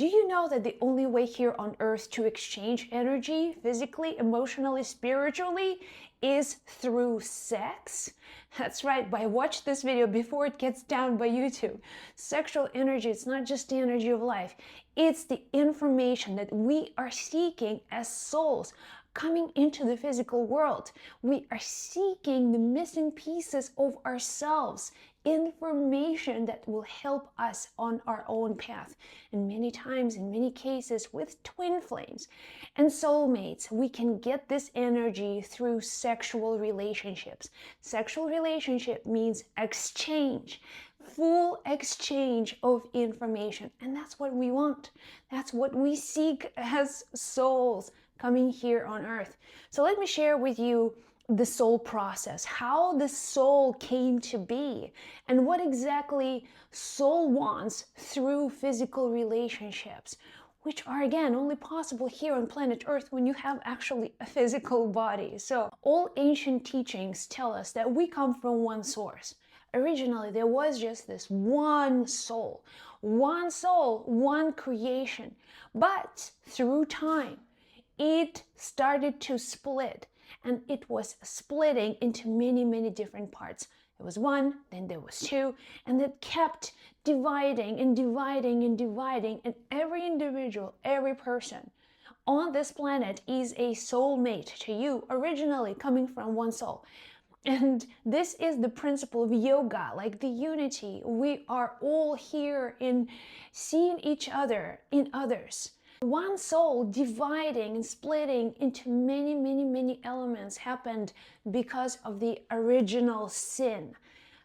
Do you know that the only way here on earth to exchange energy, physically, emotionally, spiritually, is through sex? That's right, but watch this video before it gets down by YouTube. Sexual energy, it's not just the energy of life. It's the information that we are seeking as souls coming into the physical world. We are seeking the missing pieces of ourselves, information that will help us on our own path. And many times, in many cases, with twin flames and soulmates, we can get this energy through sexual relationships. Sexual relationship means exchange, full exchange of information. And that's what we want. That's what we seek as souls coming here on earth. So let me share with you the soul process, how the soul came to be, and what exactly soul wants through physical relationships, which are again only possible here on planet Earth when you have actually a physical body. So all ancient teachings tell us that we come from one source. Originally, there was just this one soul, one creation. But through time, it started to split, and it was splitting into many different parts. There was one, then there was two, and it kept dividing and dividing and dividing, and every individual, every person on this planet is a soulmate to you, originally coming from one soul. And this is the principle of yoga, like the unity. We are all here in seeing each other in others. One soul dividing and splitting into many elements happened because of the original sin.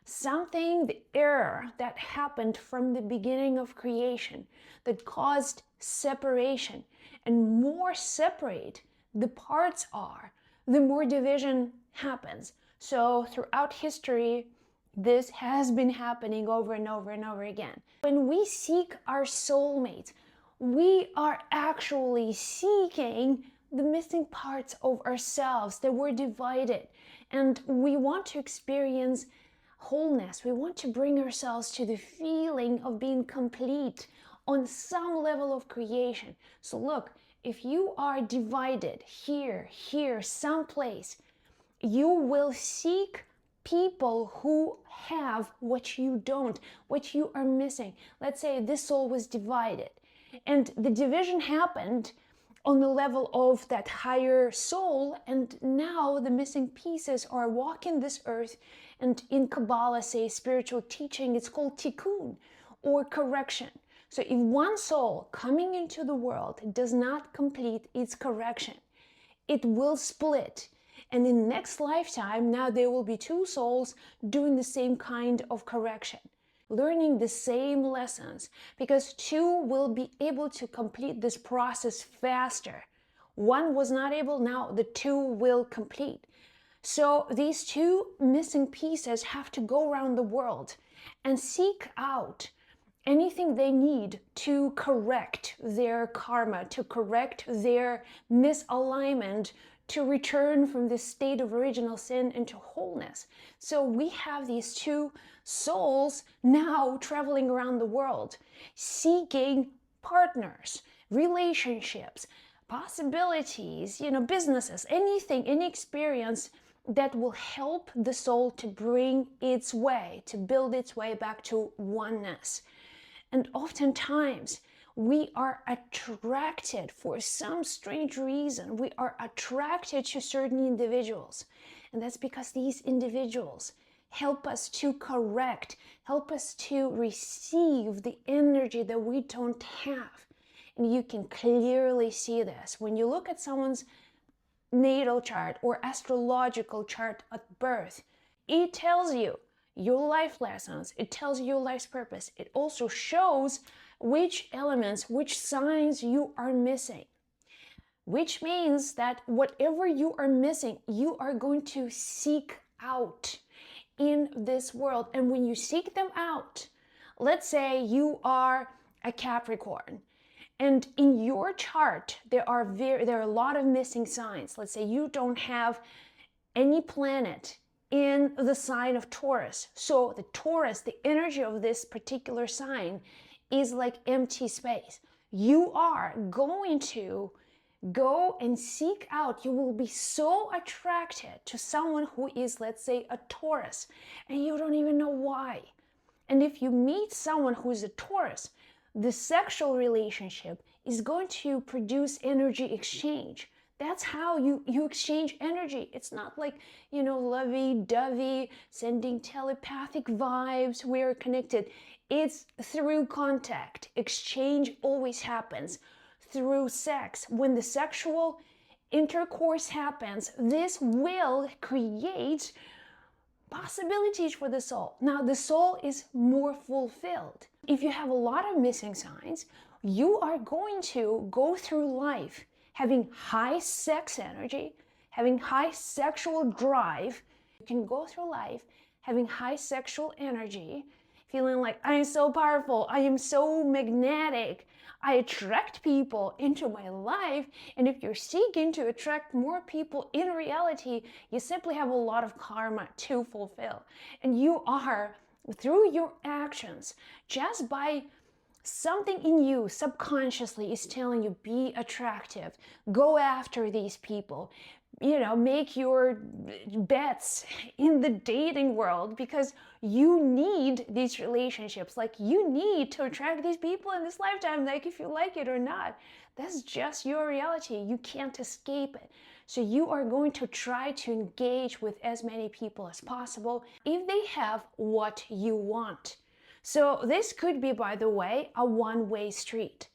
Something, the error that happened from the beginning of creation that caused separation. And more separate the parts are, the more division happens. So throughout history, this has been happening over and over and over again. When we seek our soulmate, we are actually seeking the missing parts of ourselves that were divided. And we want to experience wholeness. We want to bring ourselves to the feeling of being complete on some level of creation. So look, if you are divided here, someplace, you will seek people who have what you don't, what you are missing. Let's say this soul was divided, and the division happened on the level of that higher soul, and now the missing pieces are walking this earth, and in Kabbalah, say spiritual teaching, it's called tikkun, or correction. So if one soul coming into the world does not complete its correction, it will split. And in next lifetime, now there will be two souls doing the same kind of correction, learning the same lessons, because two will be able to complete this process faster. One was not able, now the two will complete. So these two missing pieces have to go around the world and seek out anything they need to correct their karma, to correct their misalignment, to return from this state of original sin into wholeness. So we have these two souls now traveling around the world, seeking partners, relationships, possibilities, businesses, anything, any experience that will help the soul to bring its way, to build its way back to oneness. And oftentimes, we are attracted, for some strange reason, we are attracted to certain individuals. And that's because these individuals help us to correct, help us to receive the energy that we don't have. And you can clearly see this when you look at someone's natal chart or astrological chart at birth. It tells you your life lessons, it tells you your life's purpose. It also shows which elements, which signs you are missing, which means that whatever you are missing, you are going to seek out in this world. And when you seek them out, let's say you are a Capricorn, and in your chart there are a lot of missing signs. Let's say you don't have any planet in the sign of Taurus. So the Taurus, the energy of this particular sign is like empty space. you are going to go and seek out, you will be so attracted to someone who is, let's say, a Taurus, and you don't even know why. And if you meet someone who is a Taurus, the sexual relationship is going to produce energy exchange. That's how you exchange energy. It's not like, lovey-dovey, sending telepathic vibes, we're connected. It's through contact. Exchange always happens through sex. When the sexual intercourse happens, this will create possibilities for the soul. Now, the soul is more fulfilled. If you have a lot of missing signs, you are going to go through life having high sex energy, having high sexual drive. You can go through life having high sexual energy, feeling like I am so powerful, I am so magnetic, I attract people into my life. And if you're seeking to attract more people, in reality, you simply have a lot of karma to fulfill. And you are, through your actions, just by something in you subconsciously is telling you, be attractive, go after these people, make your bets in the dating world, because you need these relationships. Like, you need to attract these people in this lifetime, like if you like it or not. That's just your reality. You can't escape it. So you are going to try to engage with as many people as possible if they have what you want. So this could be, by the way, a one-way street.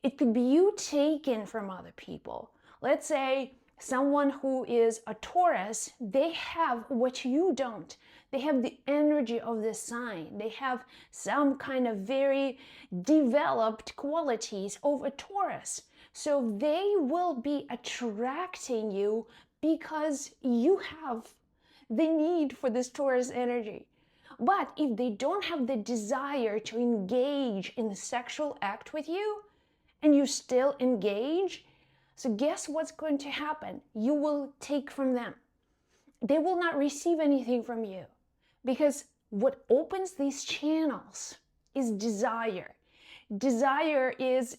It could be you taken from other people. Let's say someone who is a Taurus, they have what you don't. They have the energy of the sign. They have some kind of very developed qualities of a Taurus. So they will be attracting you because you have the need for this Taurus energy. But if they don't have the desire to engage in the sexual act with you, and you still engage, so guess what's going to happen? You will take from them. They will not receive anything from you, because what opens these channels is desire. Desire is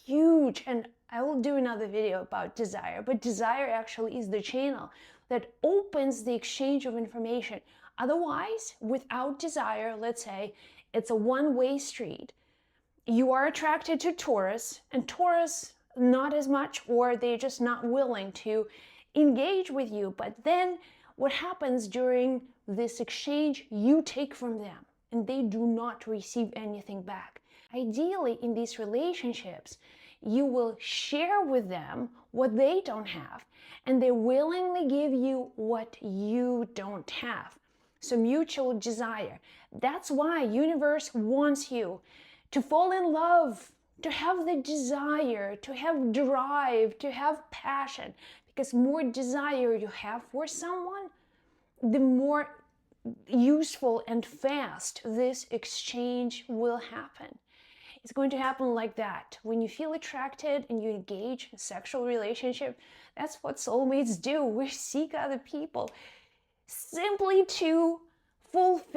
huge, and I will do another video about desire, but desire actually is the channel that opens the exchange of information. Otherwise, without desire, let's say it's a one-way street. You are attracted to Taurus, and Taurus not as much, or they're just not willing to engage with you. But then what happens during this exchange? You take from them, and they do not receive anything back. Ideally, in these relationships, you will share with them what they don't have, and they willingly give you what you don't have. So mutual desire. That's why universe wants you to fall in love, to have the desire, to have drive, to have passion. Because more desire you have for someone, the more useful and fast this exchange will happen. It's going to happen like that. When you feel attracted and you engage in a sexual relationship, that's what soulmates do. We seek other people simply to fill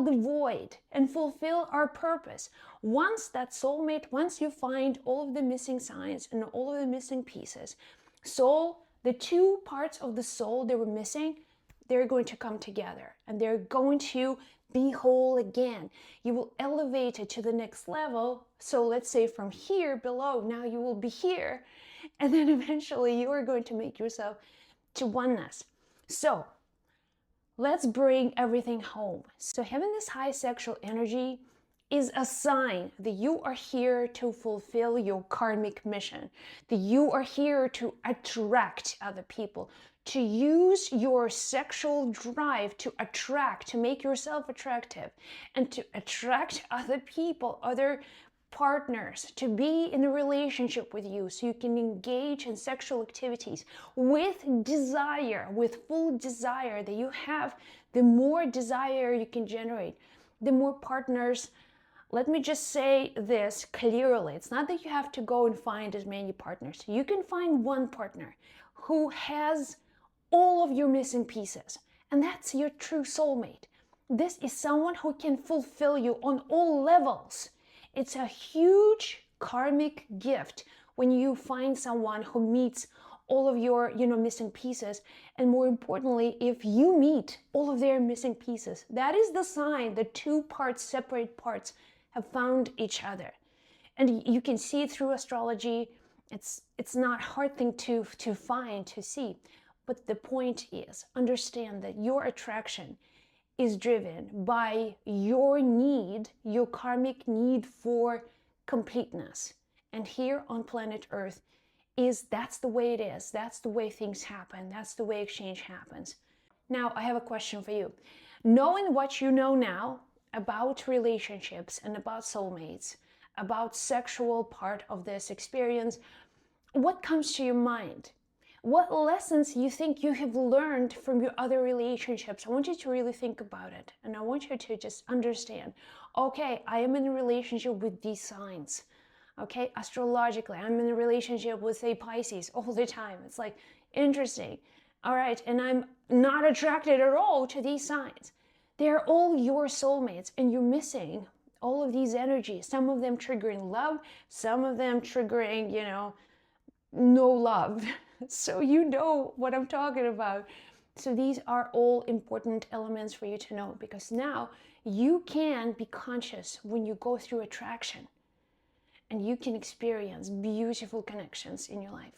the void and fulfill our purpose. Once that soulmate, once you find all of the missing signs and all of the missing pieces, soul, the two parts of the soul that were missing, they're going to come together and they're going to be whole again. You will elevate it to the next level. So let's say from here below, now you will be here. And then eventually you are going to make yourself to oneness. So let's bring everything home. So having this high sexual energy is a sign that you are here to fulfill your karmic mission, that you are here to attract other people, to use your sexual drive to attract, to make yourself attractive, and to attract other people, other partners, to be in a relationship with you so you can engage in sexual activities with desire, with full desire that you have. The more desire you can generate, the more partners. Let me just say this clearly. It's not that you have to go and find as many partners. You can find one partner who has all of your missing pieces, and that's your true soulmate. This is someone who can fulfill you on all levels. It's a huge karmic gift when you find someone who meets all of your, missing pieces. And more importantly, if you meet all of their missing pieces, that is the sign the two parts, separate parts, have found each other. And you can see it through astrology. It's not a hard thing to find, to see. But the point is, understand that your attraction is driven by your need, your karmic need for completeness. And here on planet Earth, that's the way it is. That's the way things happen. That's the way exchange happens. Now, I have a question for you. Knowing what you know now about relationships and about soulmates, about sexual part of this experience, what comes to your mind? What lessons you think you have learned from your other relationships? I want you to really think about it. And I want you to just understand, okay, I am in a relationship with these signs. Okay, astrologically, I'm in a relationship with, say, Pisces all the time. It's like, interesting. All right, and I'm not attracted at all to these signs. They're all your soulmates, and you're missing all of these energies. Some of them triggering love, some of them triggering, no love. So you know what I'm talking about. So these are all important elements for you to know, because now you can be conscious when you go through attraction. And you can experience beautiful connections in your life.